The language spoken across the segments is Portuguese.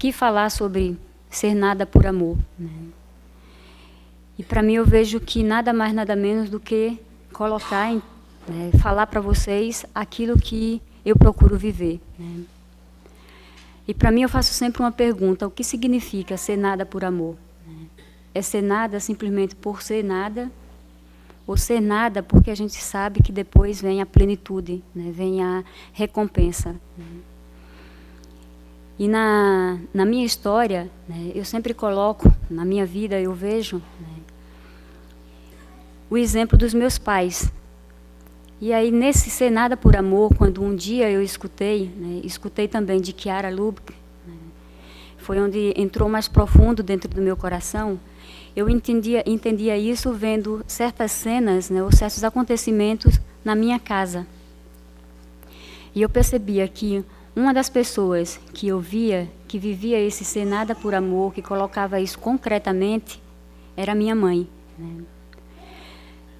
que falar sobre ser nada por amor, né? E para mim eu vejo que nada mais, nada menos do que colocar, falar para vocês aquilo que eu procuro viver, né? E para mim eu faço sempre uma pergunta: o que significa ser nada por amor? É ser nada simplesmente por ser nada? Ou ser nada porque a gente sabe que depois vem a plenitude, né? Vem a recompensa, né? E na minha história, né, eu sempre coloco, na minha vida eu vejo, né, o exemplo dos meus pais. E aí, nesse ser nada por amor, quando um dia eu escutei, né, escutei também de Chiara Lubbock, né, foi onde entrou mais profundo dentro do meu coração. Eu entendia isso vendo certas cenas, né, ou certos acontecimentos na minha casa. E eu percebia que uma das pessoas que eu via, que vivia esse ser nada por amor, que colocava isso concretamente, era minha mãe, né?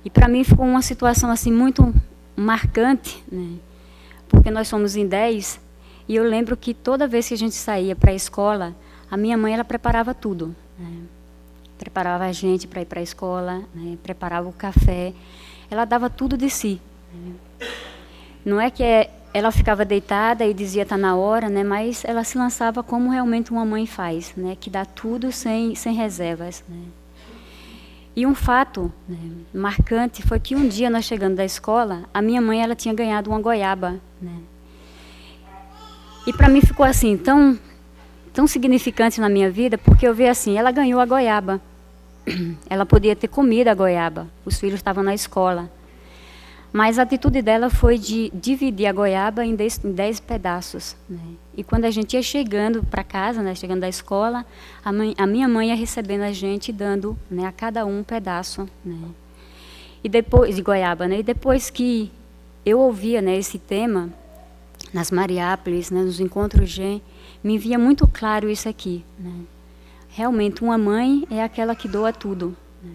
E para mim ficou uma situação assim muito marcante, né? Porque nós somos em 10, e eu lembro que toda vez que a gente saía para a escola, a minha mãe ela preparava tudo, né? Preparava a gente para ir para a escola, né? Preparava o café, ela dava tudo de si, né? Não é que ela ficava deitada e dizia está na hora, né? Mas ela se lançava como realmente uma mãe faz, né? Que dá tudo sem reservas, né? E um fato, né, marcante foi que um dia nós chegando da escola, a minha mãe ela tinha ganhado uma goiaba, né? E para mim ficou assim tão significante na minha vida, porque eu vi assim, ela ganhou a goiaba, ela podia ter comido a goiaba, os filhos estavam na escola. Mas a atitude dela foi de dividir a goiaba em 10 pedaços, né? E quando a gente ia chegando para casa, né, chegando da escola, a minha mãe ia recebendo a gente, dando, né, a cada um pedaço, né? E depois de goiaba, né? E depois que eu ouvia, né, esse tema nas Mariápolis, né, nos encontros Gen, me via muito claro isso aqui, né? Realmente uma mãe é aquela que doa tudo, né?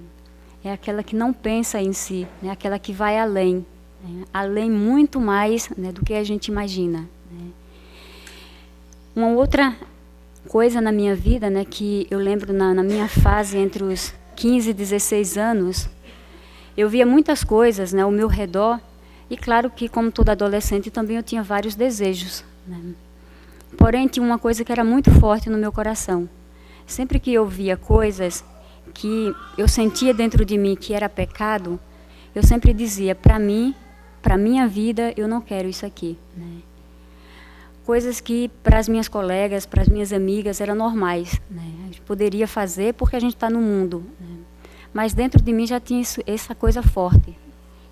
É aquela que não pensa em si, né? Aquela que vai além, né? Além muito mais, né, do que a gente imagina, né? Uma outra coisa na minha vida, né, que eu lembro na minha fase entre os 15 e 16 anos, eu via muitas coisas, né, ao meu redor, e claro que como toda adolescente também eu tinha vários desejos, né? Porém tinha uma coisa que era muito forte no meu coração. Sempre que eu via coisas que eu sentia dentro de mim que era pecado, eu sempre dizia, para mim, para minha vida, eu não quero isso aqui, né? Coisas que para as minhas colegas, para as minhas amigas eram normais, né? A gente poderia fazer porque a gente está no mundo, né? Mas dentro de mim já tinha essa coisa forte.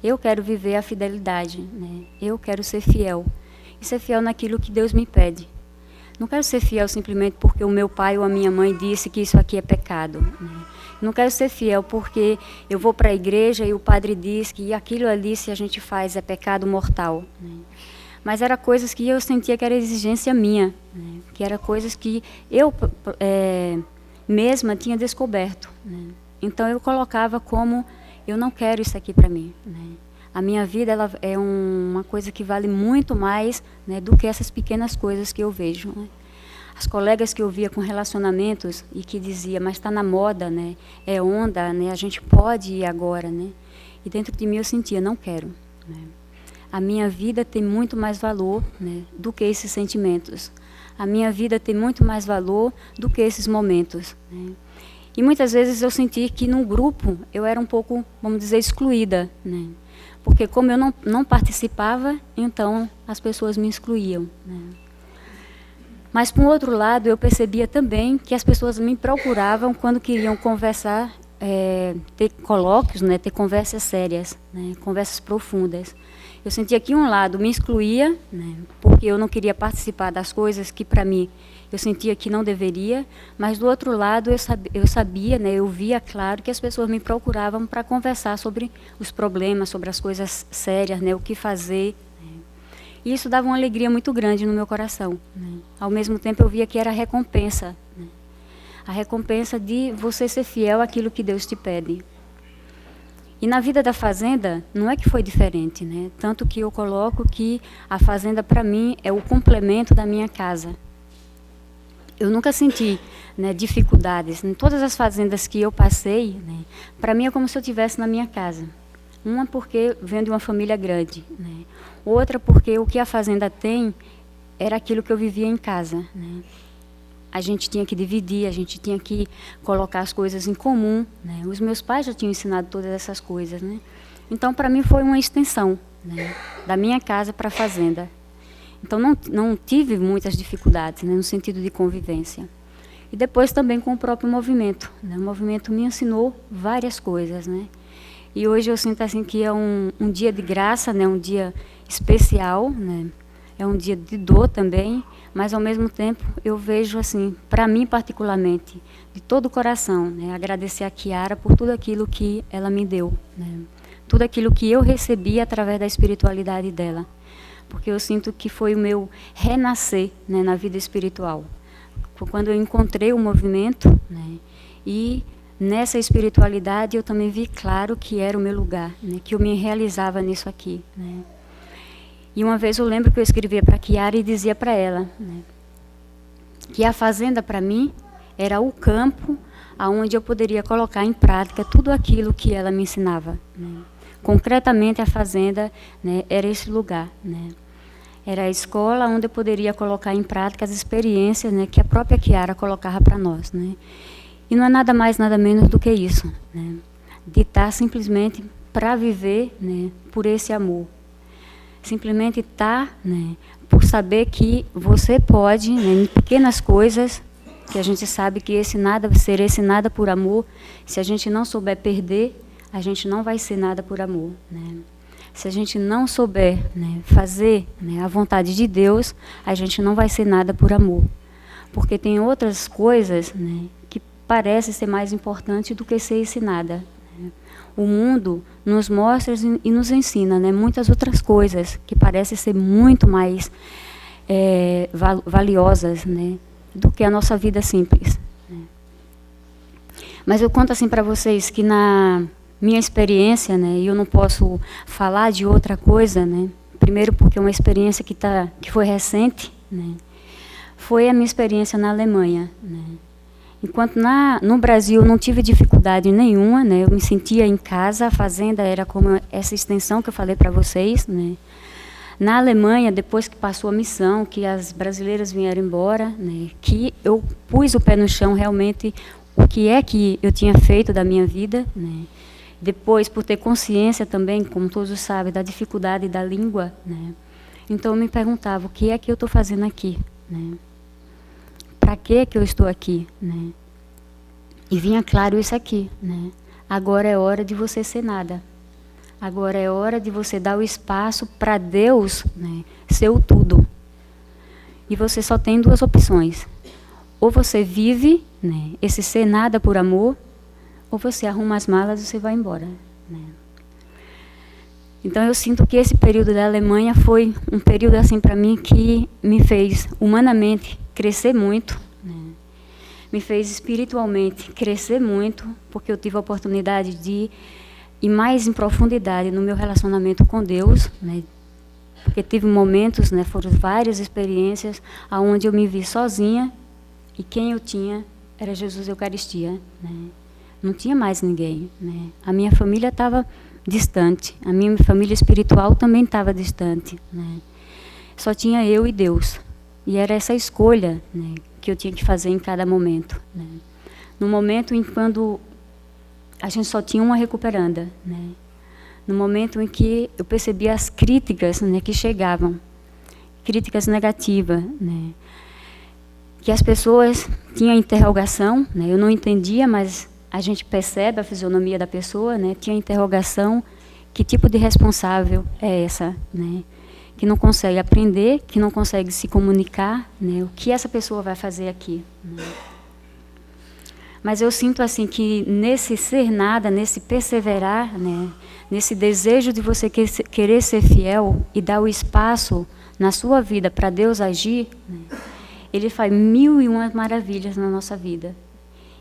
Eu quero viver a fidelidade, né? Eu quero ser fiel. E ser fiel naquilo que Deus me pede. Não quero ser fiel simplesmente porque o meu pai ou a minha mãe disse que isso aqui é pecado, né? Não quero ser fiel porque eu vou para a igreja e o padre diz que aquilo ali, se a gente faz, é pecado mortal, né? Mas eram coisas que eu sentia que era exigência minha, né? Que eram coisas que eu mesma tinha descoberto, né? Então eu colocava como, eu não quero isso aqui para mim, né? A minha vida ela é uma coisa que vale muito mais, né, do que essas pequenas coisas que eu vejo, né? As colegas que eu via com relacionamentos e que dizia, mas está na moda, né? É onda, né? A gente pode ir agora, né? E dentro de mim eu sentia, não quero, né? A minha vida tem muito mais valor, né, do que esses sentimentos. A minha vida tem muito mais valor do que esses momentos, né? E muitas vezes eu senti que num grupo eu era um pouco, vamos dizer, excluída, né? Porque como eu não participava, então as pessoas me excluíam, né? Mas, por outro lado, eu percebia também que as pessoas me procuravam quando queriam conversar, ter colóquios, né, ter conversas sérias, né, conversas profundas. Eu sentia que um lado me excluía, né, porque eu não queria participar das coisas que, para mim, eu sentia que não deveria, mas, do outro lado, eu sabia, né, eu via claro que as pessoas me procuravam para conversar sobre os problemas, sobre as coisas sérias, né, o que fazer. E isso dava uma alegria muito grande no meu coração, né? Ao mesmo tempo eu via que era a recompensa, né? A recompensa de você ser fiel àquilo que Deus te pede. E na vida da fazenda, não é que foi diferente, né? Tanto que eu coloco que a fazenda para mim é o complemento da minha casa. eu nunca senti, né, dificuldades. Em todas as fazendas que eu passei, né, para mim é como se eu estivesse na minha casa. Uma porque venho de uma família grande, né, outra porque o que a fazenda tem era aquilo que eu vivia em casa, né. A gente tinha que dividir, a gente tinha que colocar as coisas em comum, né. Os meus pais já tinham ensinado todas essas coisas, né. Então, para mim, foi uma extensão, né, da minha casa para a fazenda. Então, não tive muitas dificuldades, né, no sentido de convivência. E depois também com o próprio movimento, né. O movimento me ensinou várias coisas, né. E hoje eu sinto assim que é um dia de graça, né, um dia especial, né. É um dia de dor também, mas ao mesmo tempo eu vejo assim, para mim particularmente, de todo o coração, né, agradecer a Kiara por tudo aquilo que ela me deu, né. Tudo aquilo que eu recebi através da espiritualidade dela. Porque eu sinto que foi o meu renascer, né, na vida espiritual. Foi quando eu encontrei o movimento, né, e nessa espiritualidade eu também vi claro que era o meu lugar, né, que eu me realizava nisso aqui, né. E uma vez eu lembro que eu escrevia para a Kiara e dizia para ela, né, que a fazenda para mim era o campo onde eu poderia colocar em prática tudo aquilo que ela me ensinava, né. Concretamente, a fazenda, né, era esse lugar, né. Era a escola onde eu poderia colocar em prática as experiências, né, que a própria Kiara colocava para nós, né. E não é nada mais, nada menos do que isso, né, de estar simplesmente para viver, né, por esse amor. Simplesmente estar, né, por saber que você pode, né, em pequenas coisas, que a gente sabe que esse nada por amor, se a gente não souber perder, a gente não vai ser nada por amor, né. Se a gente não souber, né, fazer, né, a vontade de Deus, a gente não vai ser nada por amor. Porque tem outras coisas, né, que parecem ser mais importantes do que ser esse nada, né. O mundo nos mostra e nos ensina, né, muitas outras coisas que parecem ser muito mais valiosas, né, do que a nossa vida simples, né. Mas eu conto assim para vocês que na minha experiência, né, e eu não posso falar de outra coisa, né, primeiro porque é uma experiência que foi recente, né, foi a minha experiência na Alemanha, né. Enquanto no Brasil eu não tive dificuldade nenhuma, né, eu me sentia em casa, a fazenda era como essa extensão que eu falei para vocês, né. Na Alemanha, depois que passou a missão, que as brasileiras vieram embora, né, que eu pus o pé no chão realmente o que é que eu tinha feito da minha vida, né. Depois, por ter consciência também, como todos sabem, da dificuldade da língua, né, então eu me perguntava, o que é que eu estou fazendo aqui, né? Para que eu estou aqui, né? E vinha claro isso aqui, né? Agora é hora de você ser nada. Agora é hora de você dar o espaço para Deus, né, ser o tudo. E você só tem duas opções. Ou você vive, né, esse ser nada por amor, ou você arruma as malas e você vai embora, né. Então eu sinto que esse período da Alemanha foi um período assim para mim que me fez humanamente crescer muito, né, me fez espiritualmente crescer muito, porque eu tive a oportunidade de ir mais em profundidade no meu relacionamento com Deus, né, porque tive momentos, né, foram várias experiências onde eu me vi sozinha e quem eu tinha era Jesus Eucaristia, né. Não tinha mais ninguém, né. A minha família estava distante, a minha família espiritual também estava distante, né. Só tinha eu e Deus. E era essa escolha, né, que eu tinha que fazer em cada momento, né. No momento em quando a gente só tinha uma recuperanda, né. No momento em que eu percebia as críticas, né, que chegavam, críticas negativas, né, que as pessoas tinham interrogação, né, eu não entendia, mas a gente percebe a fisionomia da pessoa, né, tinha interrogação, que tipo de responsável é essa, né, que não consegue aprender, que não consegue se comunicar, né, o que essa pessoa vai fazer aqui, né. Mas eu sinto assim que nesse ser nada, nesse perseverar, né, nesse desejo de você querer ser fiel e dar o espaço na sua vida para Deus agir, né, Ele faz 1001 maravilhas na nossa vida.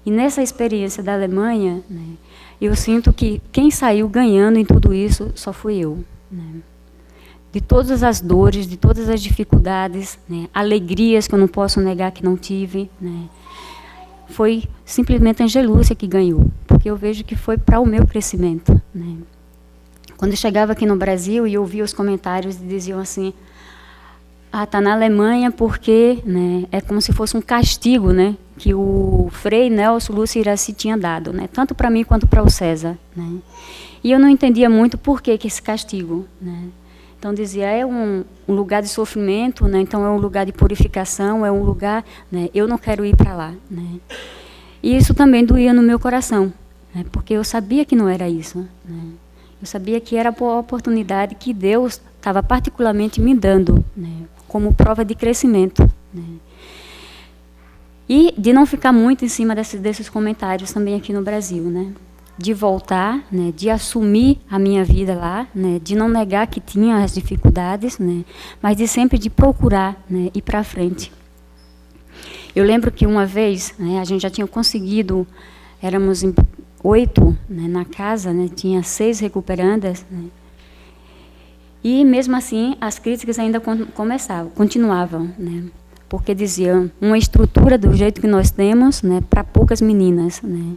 E nessa experiência da Alemanha, né, eu sinto que quem saiu ganhando em tudo isso só fui eu, né. de todas as dores, de todas as dificuldades, né, alegrias que eu não posso negar que não tive, né, foi simplesmente a Angelúcia que ganhou, porque eu vejo que foi para o meu crescimento, né. Quando eu chegava aqui no Brasil e ouvia os comentários e diziam assim, está na Alemanha porque, né, é como se fosse um castigo, né, que o Frei Nelson Lúcio Iraci tinha dado, né, tanto para mim quanto para o César, né. E eu não entendia muito por que esse castigo, né. Então dizia, é um lugar de sofrimento, né, então é um lugar de purificação, é um lugar, né, eu não quero ir para lá, né. E isso também doía no meu coração, né, porque eu sabia que não era isso, né. Eu sabia que era a oportunidade que Deus estava particularmente me dando, né, como prova de crescimento, né. E de não ficar muito em cima desses comentários também aqui no Brasil, né. De voltar, né, de assumir a minha vida lá, né, de não negar que tinha as dificuldades, né, mas de sempre de procurar, né, ir para frente. Eu lembro que uma vez, né, a gente já tinha conseguido, éramos 8, né, na casa, né, tinha 6 recuperandas, né, e mesmo assim as críticas ainda continuavam, né, porque diziam uma estrutura do jeito que nós temos, né, para poucas meninas, né,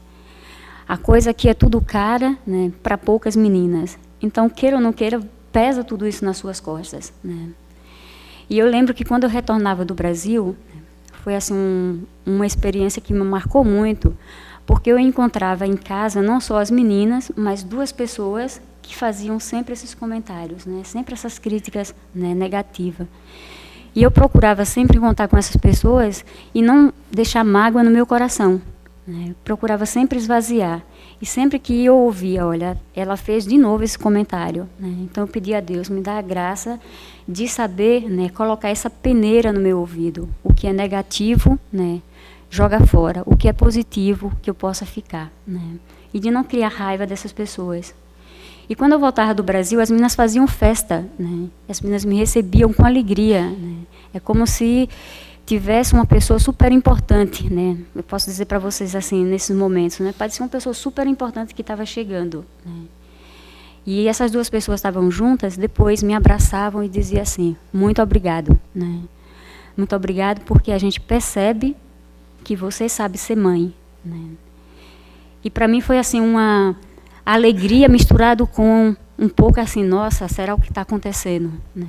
a coisa aqui é tudo cara, né, para poucas meninas, então queira ou não queira pesa tudo isso nas suas costas, né. E eu lembro que quando eu retornava do Brasil, foi assim uma experiência que me marcou muito, porque eu encontrava em casa não só as meninas, mas 2 pessoas que faziam sempre esses comentários, né, sempre essas críticas, né, negativas. E eu procurava sempre contar com essas pessoas e não deixar mágoa no meu coração, né, eu procurava sempre esvaziar. E sempre que eu ouvia, olha, ela fez de novo esse comentário, né, então eu pedi a Deus, me dá a graça de saber, né, colocar essa peneira no meu ouvido, o que é negativo, né, joga fora, o que é positivo que eu possa ficar, né? E de não criar raiva dessas pessoas. E quando eu voltava do Brasil, as meninas faziam festa, né? As meninas me recebiam com alegria, né? É como se tivesse uma pessoa super importante, né? Eu posso dizer para vocês assim, nesses momentos, né? Parecia uma pessoa super importante que estava chegando, né? E essas 2 pessoas estavam juntas, depois me abraçavam e diziam assim, muito obrigado, né? Muito obrigado porque a gente percebe que você sabe ser mãe, né? E para mim foi assim uma alegria misturado com um pouco assim, nossa, será o que está acontecendo, né?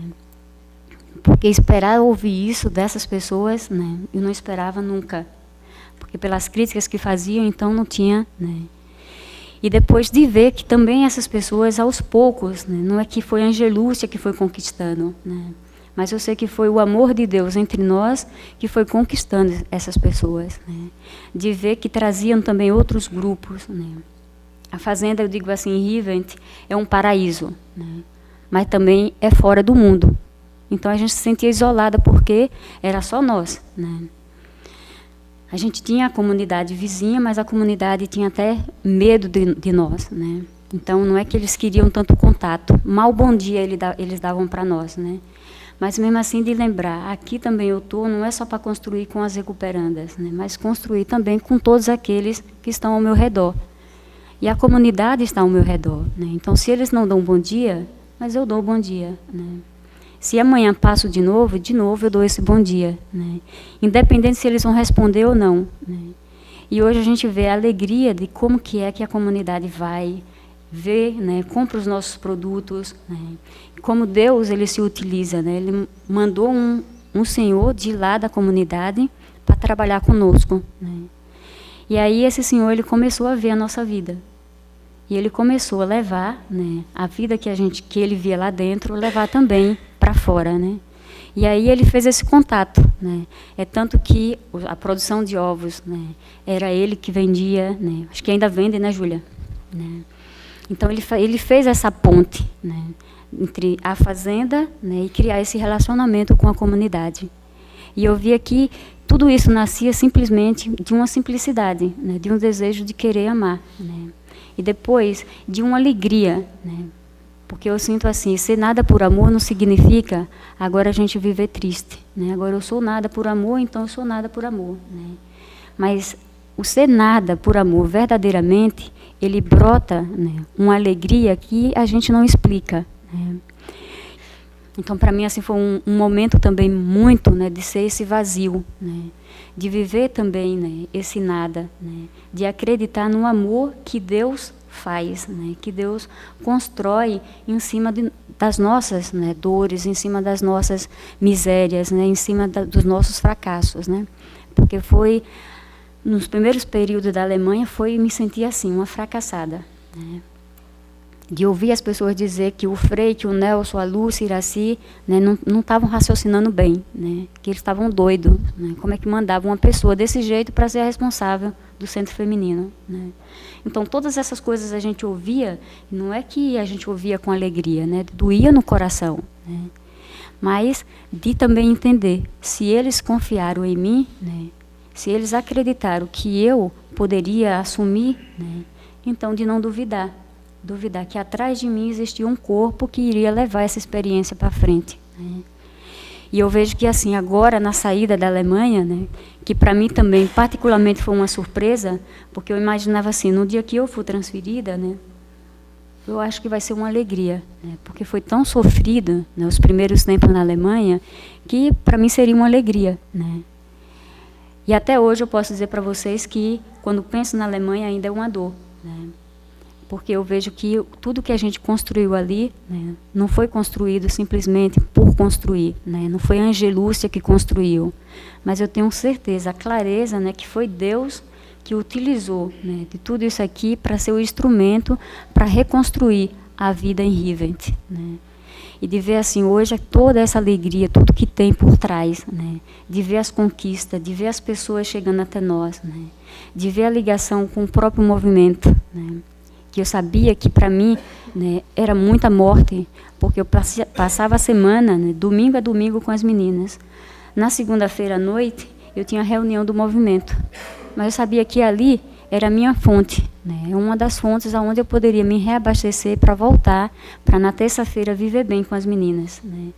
Porque esperar ouvir isso dessas pessoas, né, eu não esperava nunca, porque pelas críticas que faziam, então não tinha, né? E depois de ver que também essas pessoas, aos poucos, né, não é que foi a Angelúcia que foi conquistando, né? Mas eu sei que foi o amor de Deus entre nós que foi conquistando essas pessoas, né? De ver que traziam também outros grupos, né? A fazenda, eu digo assim, Rivent, é um paraíso, né? Mas também é fora do mundo. Então a gente se sentia isolada porque era só nós, né? A gente tinha a comunidade vizinha, mas a comunidade tinha até medo de nós, né? Então não é que eles queriam tanto contato. Mal bom dia eles davam para nós, né? Mas mesmo assim de lembrar, aqui também eu estou, não é só para construir com as recuperandas, né, mas construir também com todos aqueles que estão ao meu redor. E a comunidade está ao meu redor, né? Então se eles não dão bom dia, mas eu dou bom dia, né? Se amanhã passo de novo eu dou esse bom dia, né? Independente se eles vão responder ou não, né? E hoje a gente vê a alegria de como que é que a comunidade vai ver, né, compra os nossos produtos, né, como Deus ele se utiliza, né, ele mandou um senhor de lá da comunidade para trabalhar conosco, né, e aí esse senhor ele começou a ver a nossa vida e ele começou a levar, né, a vida que ele via lá dentro, levar também para fora, né, e aí ele fez esse contato, né, é tanto que a produção de ovos, né, era ele que vendia, né, acho que ainda vende, né, Júlia, né. Então ele fez essa ponte, né, entre a fazenda, né, e criar esse relacionamento com a comunidade. E eu via que tudo isso nascia simplesmente de uma simplicidade, né, de um desejo de querer amar, né, e depois de uma alegria, né, porque eu sinto assim, ser nada por amor não significa agora a gente viver triste, né, agora eu sou nada por amor, então eu sou nada por amor, né, mas o ser nada por amor verdadeiramente ele brota, né, uma alegria que a gente não explica, né. Então, para mim, assim, foi um momento também muito, né, de ser esse vazio, né, de viver também, né, esse nada, né, de acreditar no amor que Deus faz, né, que Deus constrói em cima das nossas, né, dores, em cima das nossas misérias, né, em cima dos nossos fracassos, né, porque foi nos primeiros períodos da Alemanha foi me sentir assim, uma fracassada, né, de ouvir as pessoas dizer que o Frei, que o Nelson, a Lúcia, Iraci, né, não estavam raciocinando bem, né, que eles estavam doidos, né, como é que mandavam uma pessoa desse jeito para ser a responsável do centro feminino, né. Então, todas essas coisas a gente ouvia, não é que a gente ouvia com alegria, né, doía no coração, né, mas de também entender, se eles confiaram em mim, né, se eles acreditaram que eu poderia assumir, né, então de não duvidar que atrás de mim existia um corpo que iria levar essa experiência para frente, né. E eu vejo que assim, agora na saída da Alemanha, né, que para mim também particularmente foi uma surpresa, porque eu imaginava assim, no dia que eu for transferida, né, eu acho que vai ser uma alegria, né, porque foi tão sofrido, né, os primeiros tempos na Alemanha, que para mim seria uma alegria, né. E até hoje eu posso dizer para vocês que quando penso na Alemanha ainda é uma dor, né, porque eu vejo que tudo que a gente construiu ali, né, não foi construído simplesmente por construir, né, não foi a Angelúcia que construiu, mas eu tenho certeza, a clareza, né, que foi Deus que utilizou, né, de tudo isso aqui para ser o instrumento para reconstruir a vida em Rivent, né. E de ver assim hoje toda essa alegria, tudo que tem por trás, né, de ver as conquistas, de ver as pessoas chegando até nós, né, de ver a ligação com o próprio movimento, né, que eu sabia que para mim, né, era muita morte, porque eu passava a semana, né, domingo a domingo com as meninas. Na segunda-feira à noite eu tinha reunião do movimento, mas eu sabia que ali era a minha fonte, né, uma das fontes aonde eu poderia me reabastecer para voltar, para na terça-feira viver bem com as meninas, né.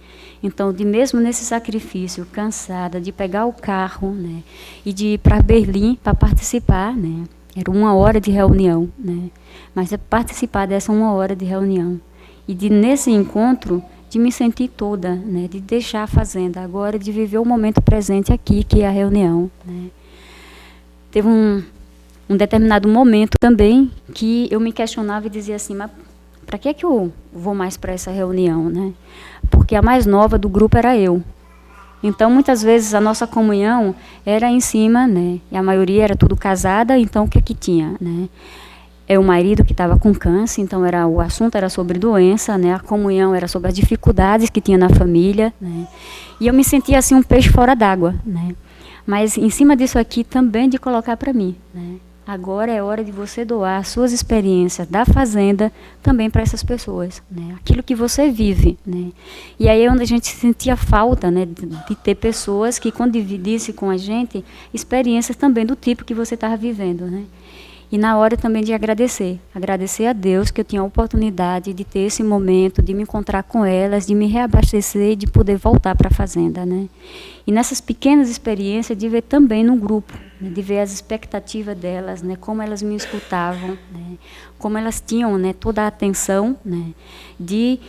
Então, mesmo nesse sacrifício, cansada de pegar o carro, né, e de ir para Berlim para participar, né, era 1 hora de reunião, né, mas é participar dessa 1 hora de reunião e de nesse encontro de me sentir toda, né, de deixar a fazenda agora, de viver o momento presente aqui, que é a reunião, né. Teve um determinado momento também que eu me questionava e dizia assim, mas para que eu vou mais para essa reunião, né? Porque a mais nova do grupo era eu. Então, muitas vezes, a nossa comunhão era em cima, né? E a maioria era tudo casada, então o que tinha, né? É o marido que estava com câncer, então o assunto era sobre doença, né? A comunhão era sobre as dificuldades que tinha na família, né? E eu me sentia assim um peixe fora d'água, né? Mas em cima disso aqui também de colocar para mim, né? Agora é hora de você doar suas experiências da fazenda também para essas pessoas, né? Aquilo que você vive, né? E aí é onde a gente sentia falta, né, de ter pessoas que quando dividissem com a gente experiências também do tipo que você estava vivendo, né? E na hora também de agradecer a Deus que eu tinha a oportunidade de ter esse momento, de me encontrar com elas, de me reabastecer e de poder voltar para a fazenda, né? E nessas pequenas experiências de ver também no grupo, né, de ver as expectativas delas, né, como elas me escutavam, né, como elas tinham, né, toda a atenção, né, de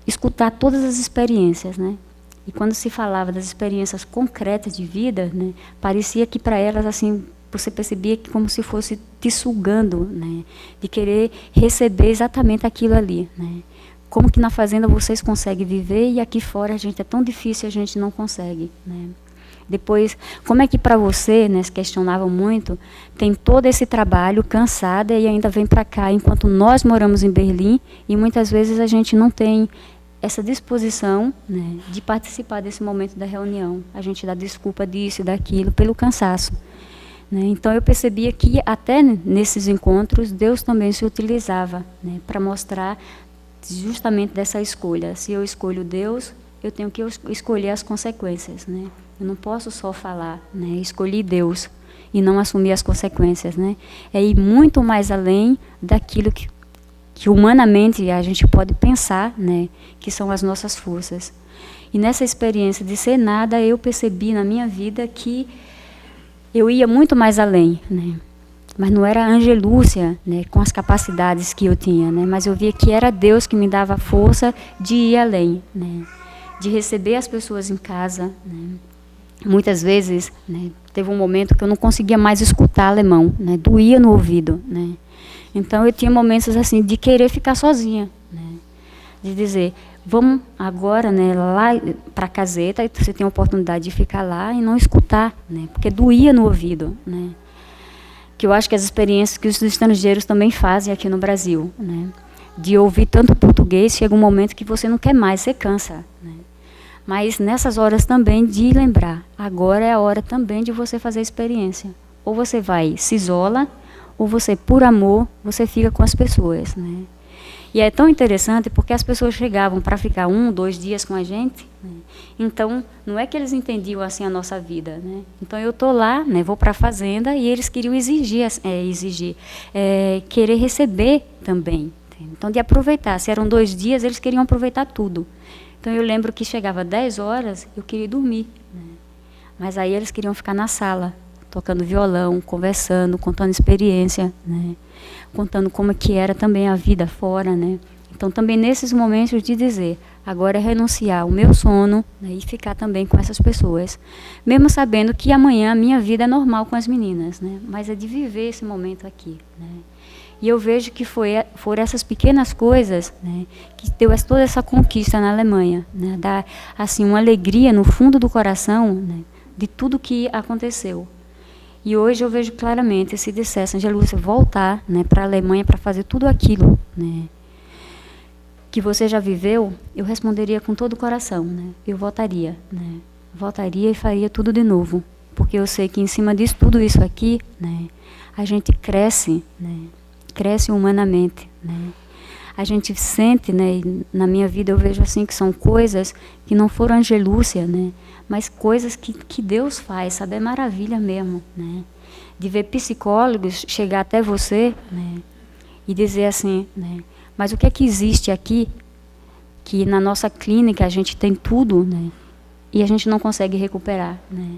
escutar todas as experiências, né? E quando se falava das experiências concretas de vida, né, parecia que para elas assim você percebia que como se fosse te sugando, né, de querer receber exatamente aquilo ali, né. Como que na fazenda vocês conseguem viver e aqui fora a gente é tão difícil, a gente não consegue, né. Depois, como é que para você, né, se questionavam muito, tem todo esse trabalho cansada e ainda vem para cá, enquanto nós moramos em Berlim e muitas vezes a gente não tem essa disposição, né, de participar desse momento da reunião. A gente dá desculpa disso e daquilo pelo cansaço. Né? Então eu percebia que até nesses encontros Deus também se utilizava, né, para mostrar justamente dessa escolha. Se eu escolho Deus, eu tenho que escolher as consequências, né? Eu não posso só falar, né, escolhi Deus e não assumir as consequências, né? É ir muito mais além daquilo que humanamente a gente pode pensar, né, que são as nossas forças. E nessa experiência de ser nada, eu percebi na minha vida que eu ia muito mais além, né? Mas não era a Angelúcia, né, com as capacidades que eu tinha, né? Mas eu via que era Deus que me dava a força de ir além, né? de receber as pessoas em casa, né? Muitas vezes, né, teve um momento que eu não conseguia mais escutar alemão, né? Doía no ouvido, né? Então eu tinha momentos assim de querer ficar sozinha, né? De dizer, vamos agora, né, lá para a caseta, e você tem a oportunidade de ficar lá e não escutar, né? Porque doía no ouvido, né? Que eu acho que as experiências que os estrangeiros também fazem aqui no Brasil, né? De ouvir tanto português, chega um momento que você não quer mais, você cansa, né? Mas nessas horas também de lembrar, agora é a hora também de você fazer a experiência. Ou você vai, se isola, ou você, por amor, você fica com as pessoas, né? E é tão interessante porque as pessoas chegavam para ficar 1, 2 dias com a gente, né? Então, não é que eles entendiam assim a nossa vida, né? Então, eu estou lá, né, vou para a fazenda e eles queriam querer receber também. Então, de aproveitar. Se eram 2 dias, eles queriam aproveitar tudo. Então, eu lembro que chegava 10 horas, eu queria dormir, né? Mas aí eles queriam ficar na sala, tocando violão, conversando, contando experiência, né? Contando como que era também a vida fora, né? Então, também nesses momentos de dizer, agora é renunciar ao meu sono, né, e ficar também com essas pessoas. Mesmo sabendo que amanhã a minha vida é normal com as meninas, né? Mas é de viver esse momento aqui, né? E eu vejo que foram essas pequenas coisas, né, que deu toda essa conquista na Alemanha, né, dá assim uma alegria no fundo do coração, né, de tudo que aconteceu. E hoje eu vejo claramente, se dissesse, Angelúcia, voltar, né, para a Alemanha para fazer tudo aquilo, né, que você já viveu, eu responderia com todo o coração, né, eu voltaria, né, voltaria e faria tudo de novo, porque eu sei que em cima disso, tudo isso aqui, né, a gente cresce, né, cresce humanamente, né? A gente sente, né, na minha vida eu vejo assim que são coisas que não foram angelúcia, né, mas coisas que Deus faz, sabe, é maravilha mesmo, né, de ver psicólogos chegar até você, né, e dizer assim, né, mas o que é que existe aqui, que na nossa clínica a gente tem tudo, né, e a gente não consegue recuperar, né.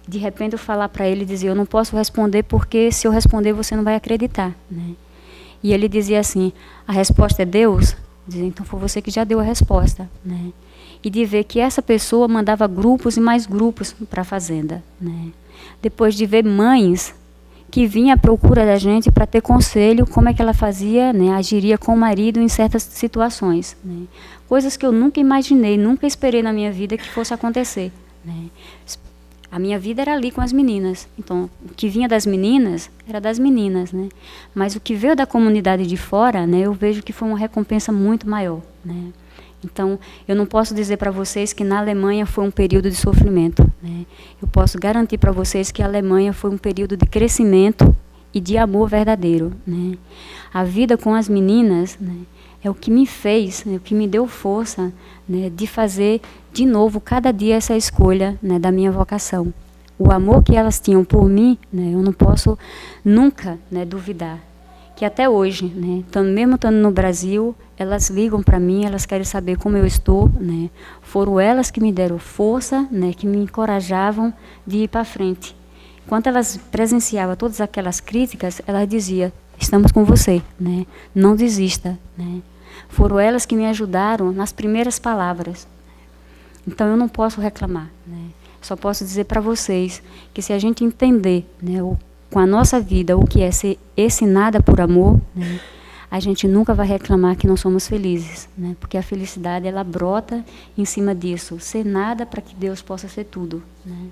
De repente eu falar para ele e dizer, eu não posso responder porque se eu responder você não vai acreditar, né. E ele dizia assim, a resposta é Deus? Dizia, então foi você que já deu a resposta, né? E de ver que essa pessoa mandava grupos e mais grupos para a fazenda, né? Depois de ver mães que vinham à procura da gente para ter conselho, como é que ela fazia, né? Agiria com o marido em certas situações, né? Coisas que eu nunca imaginei, nunca esperei na minha vida que fosse acontecer, né? A minha vida era ali com as meninas. Então, o que vinha das meninas, era das meninas, né? Mas o que veio da comunidade de fora, né, eu vejo que foi uma recompensa muito maior, né? Então, eu não posso dizer para vocês que na Alemanha foi um período de sofrimento, né? Eu posso garantir para vocês que a Alemanha foi um período de crescimento e de amor verdadeiro, né? A vida com as meninas, né, é o que me fez, né, o que me deu força, né, de fazer de novo cada dia essa escolha, né, da minha vocação. O amor que elas tinham por mim, né, eu não posso nunca, né, duvidar. Que até hoje, né, mesmo estando no Brasil, elas ligam para mim, elas querem saber como eu estou, né. Foram elas que me deram força, né, que me encorajavam de ir para frente. Enquanto elas presenciavam todas aquelas críticas, elas diziam, estamos com você, né, não desista, né. Foram elas que me ajudaram nas primeiras palavras. Então eu não posso reclamar, né. Só posso dizer para vocês que se a gente entender, né, com a nossa vida o que é ser esse nada por amor, né, a gente nunca vai reclamar que não somos felizes, né, porque a felicidade ela brota em cima disso, ser nada para que Deus possa ser tudo, né.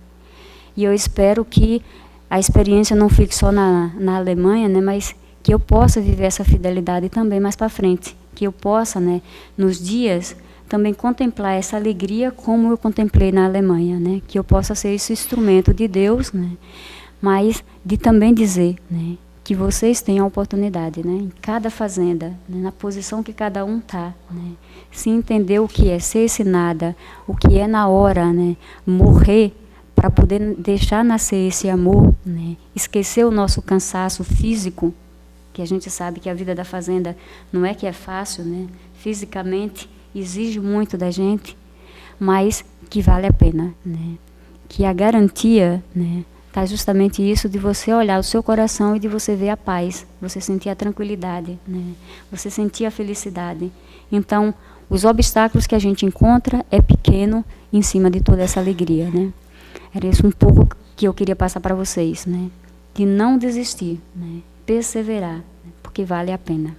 E eu espero que a experiência não fique só na Alemanha, né, mas que eu possa viver essa fidelidade também mais para frente, que eu possa, né, nos dias também contemplar essa alegria como eu contemplei na Alemanha, né, que eu possa ser esse instrumento de Deus, né, mas de também dizer, né, que vocês têm a oportunidade, né, em cada fazenda, né, na posição que cada um está, né, se entender o que é ser esse nada, o que é na hora, né, morrer para poder deixar nascer esse amor, né, esquecer o nosso cansaço físico, que a gente sabe que a vida da fazenda não é que é fácil, né, fisicamente exige muito da gente, mas que vale a pena, né, que a garantia, né, está justamente isso de você olhar o seu coração e de você ver a paz, você sentir a tranquilidade, né? Você sentir a felicidade. Então, os obstáculos que a gente encontra é pequeno em cima de toda essa alegria, né? Era isso um pouco que eu queria passar para vocês, né? De não desistir, né? Perseverar, né? Porque vale a pena.